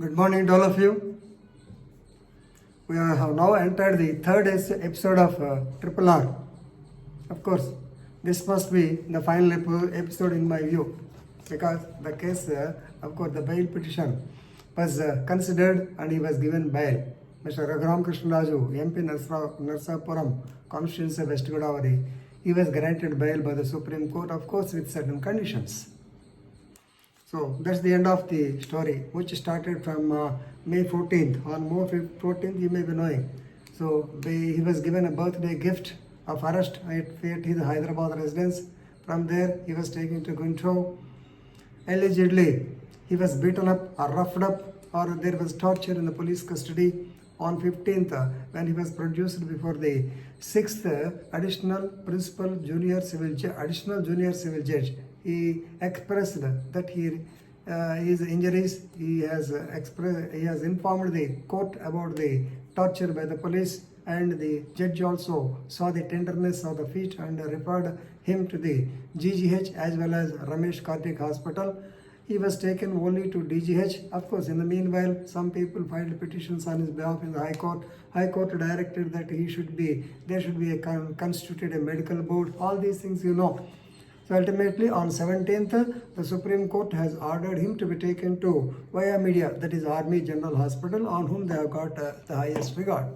Good morning to all of you. We have now entered the third episode of Triple R. Of course, this must be the final episode in my view because the case, of course, the bail petition was considered and he was given bail. Mr. Raghuram Krishnaraju, MP Narsapuram, constituency West Godavari, he was granted bail by the Supreme Court, of course, with certain conditions. So that's the end of the story, which started from May 14th. On May 14th, you may be knowing. So he was given a birthday gift of arrest at his Hyderabad residence. From there, he was taken to Guntur. Allegedly, he was beaten up or roughed up, or there was torture in the police custody. On 15th, when he was produced before the 6th additional junior civil judge, he expressed that his injuries, he has informed the court about the torture by the police, and the judge also saw the tenderness of the feet and referred him to the GGH as well as Ramesh Kartik Hospital. He was taken only to DGH. Of course, in the meanwhile, some people filed petitions on his behalf in the High Court. High Court directed that there should be constituted a medical board. All these things you know. So ultimately, on 17th, the Supreme Court has ordered him to be taken to Via Media, that is Army General Hospital, on whom they have got the highest regard.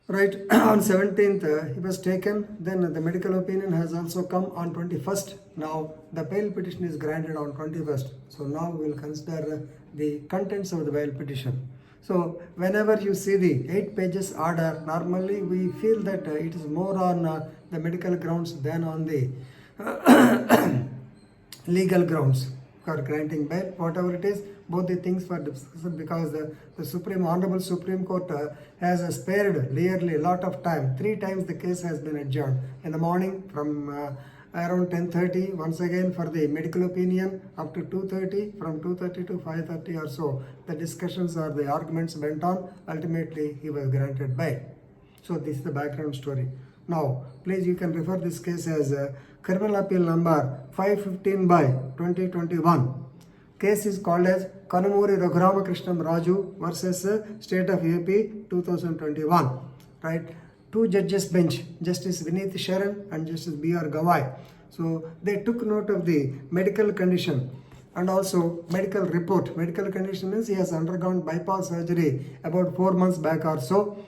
Right, on 17th, he was taken. Then the medical opinion has also come on 21st. Now, the bail petition is granted on 21st. So now we will consider the contents of the bail petition. So whenever you see the 8 pages order, normally we feel that it is more on the medical grounds than on the legal grounds for granting bail. Whatever it is, both the things were discussed because the Honorable Supreme Court has spared nearly a lot of time. 3 times the case has been adjourned. In the morning from around 10:30, once again for the medical opinion up to 2:30, from 2:30 to 5:30 or so. The discussions or the arguments went on. Ultimately, he was granted bail. So this is the background story. Now, please you can refer this case as Criminal Appeal number 515 by 2021. Case is called as Kanumuri Raghuram Raju versus State of AP 2021. Right? 2 judges bench, Justice Vineet Sharan and Justice B.R. Gawai. So they took note of the medical condition and also medical report. Medical condition means he has undergone bypass surgery about 4 months back or so.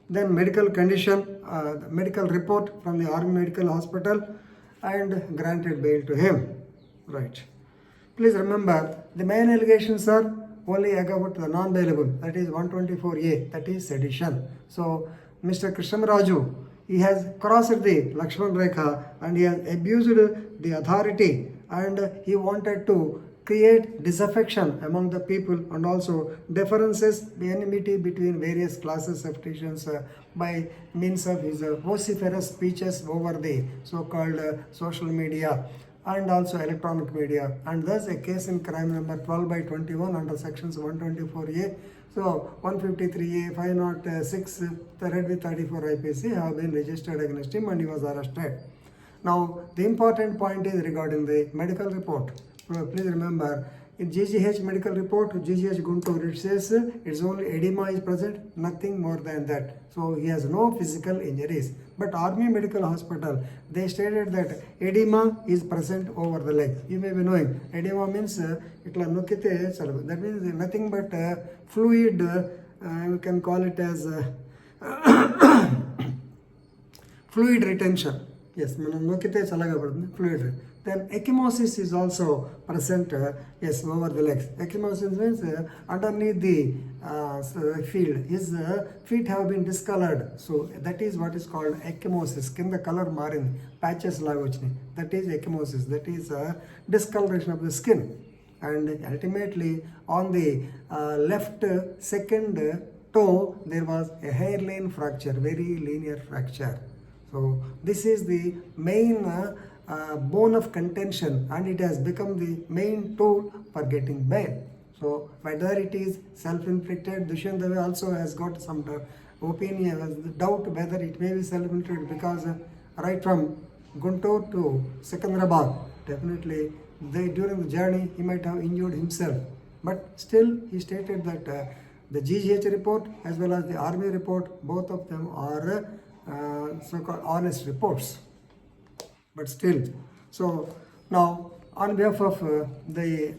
Then medical condition, medical report from the Army Medical Hospital, and granted bail to him. Right. Please remember, the main allegations are only about the non-bailable, that is 124A, that is sedition. So, Mr. Krishnaraju, he has crossed the Lakshman Rekha and he has abused the authority, and he wanted to create disaffection among the people and also differences, the enmity between various classes of Christians by means of his vociferous speeches over the so-called social media and also electronic media, and thus a case in crime number 12 by 21 under sections 124A, so 153A, 506, read with 34 IPC have been registered against him and he was arrested. Now, the important point is regarding the medical report. Please remember, in GGH medical report, GGH Guntur, it says it's only edema is present, nothing more than that. So he has no physical injuries. But Army Medical Hospital, they stated that edema is present over the leg. You may be knowing, edema means that means nothing but fluid, you can call it as fluid retention. Yes, fluid. Then ecchymosis is also present, yes, over the legs. Ecchymosis means underneath the field, his feet have been discolored. So that is what is called ecchymosis. Kinda color marin, patches lagochni. That is ecchymosis. That is discoloration of the skin. And ultimately, on the left second toe, there was a hairline fracture, very linear fracture. So this is the main bone of contention, and it has become the main tool for getting bail. So whether it is self-inflicted, Dushyant Dave also has got some opinion, doubt whether it may be self-inflicted because right from Guntur to Secunderabad, definitely during the journey he might have injured himself. But still, he stated that the GGH report as well as the army report, both of them are so-called honest reports. But still, so now on behalf of the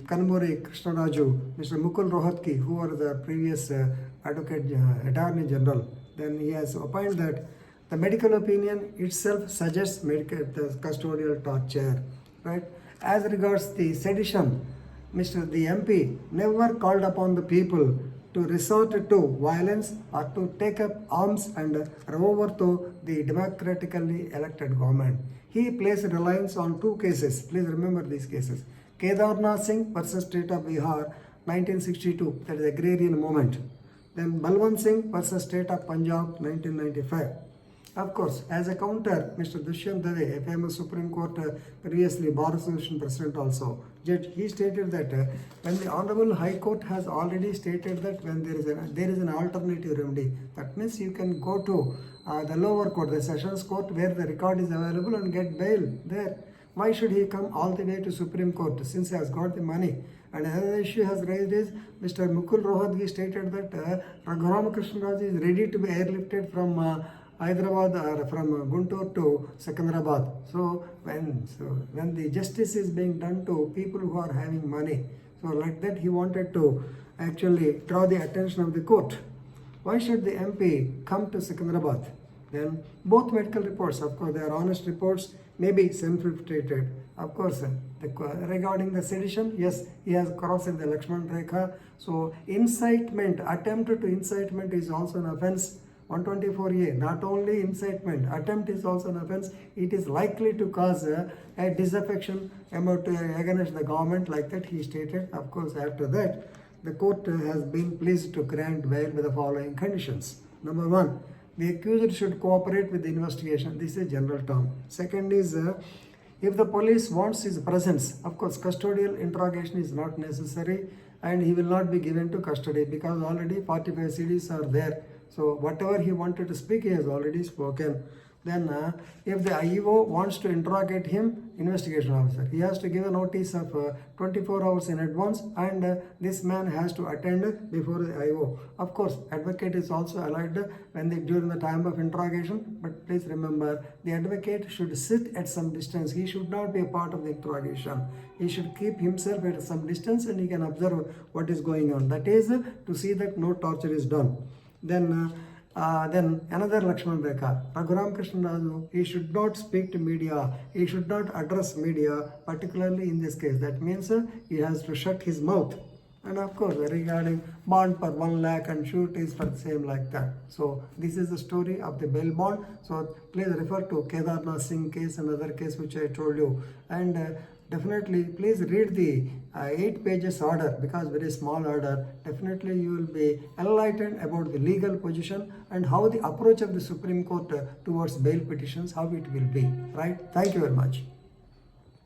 Kanmuri Krishnaraju, Mr. Mukul Rohatgi, who were the previous Attorney General, then he has opined that the medical opinion itself suggests the custodial torture, right? As regards the sedition, the MP never called upon the people to resort to violence or to take up arms and overthrow the democratically elected government. He placed reliance on two cases. Please remember these cases. Kedarnath Singh versus State of Bihar, 1962, that is agrarian movement. Then Balwant Singh versus State of Punjab, 1995. Of course, as a counter, Mr. Dushyant Dave, a famous Supreme Court previously Bar Association President also, judge, he stated that when the Honorable High Court has already stated that when there is an alternative remedy, that means you can go to the lower court, the Sessions Court, where the record is available and get bail there. Why should he come all the way to Supreme Court since he has got the money? And another issue has raised is Mr. Mukul Rohatgi stated that Raghuram Krishnaraju is ready to be airlifted from Hyderabad or from Guntur to Secunderabad. So when the justice is being done to people who are having money, so like that he wanted to actually draw the attention of the court. Why should the MP come to Secunderabad? Then both medical reports, of course, they are honest reports, may be self-inflicted. Of course, regarding the sedition, yes, he has crossed the Lakshman Rekha. So incitement, attempt to incitement is also an offense. 124A, not only incitement, attempt is also an offense. It is likely to cause a disaffection against the government, like that he stated. Of course, after that, the court has been pleased to grant bail with the following conditions. Number one, the accused should cooperate with the investigation. This is a general term. Second is, if the police wants his presence, of course, custodial interrogation is not necessary and he will not be given to custody because already 45 CDs are there. So whatever he wanted to speak, he has already spoken. Then if the IEO wants to interrogate him, investigation officer, he has to give a notice of 24 hours in advance and this man has to attend before the IEO. Of course, advocate is also allowed during the time of interrogation, but please remember, the advocate should sit at some distance. He should not be a part of the interrogation. He should keep himself at some distance and he can observe what is going on. That is to see that no torture is done. Then another Lakshman Rekha, Raghuram Krishnaraju, he should not speak to media, he should not address media, particularly in this case. That means he has to shut his mouth. And of course, regarding bond per 1 lakh and shoot is for the same like that. So this is the story of the bail bond. So please refer to Kedarnath Singh case, another case which I told you. And definitely please read the 8 pages order, because very small order. Definitely you will be enlightened about the legal position and how the approach of the Supreme Court towards bail petitions, how it will be, right? Thank you very much.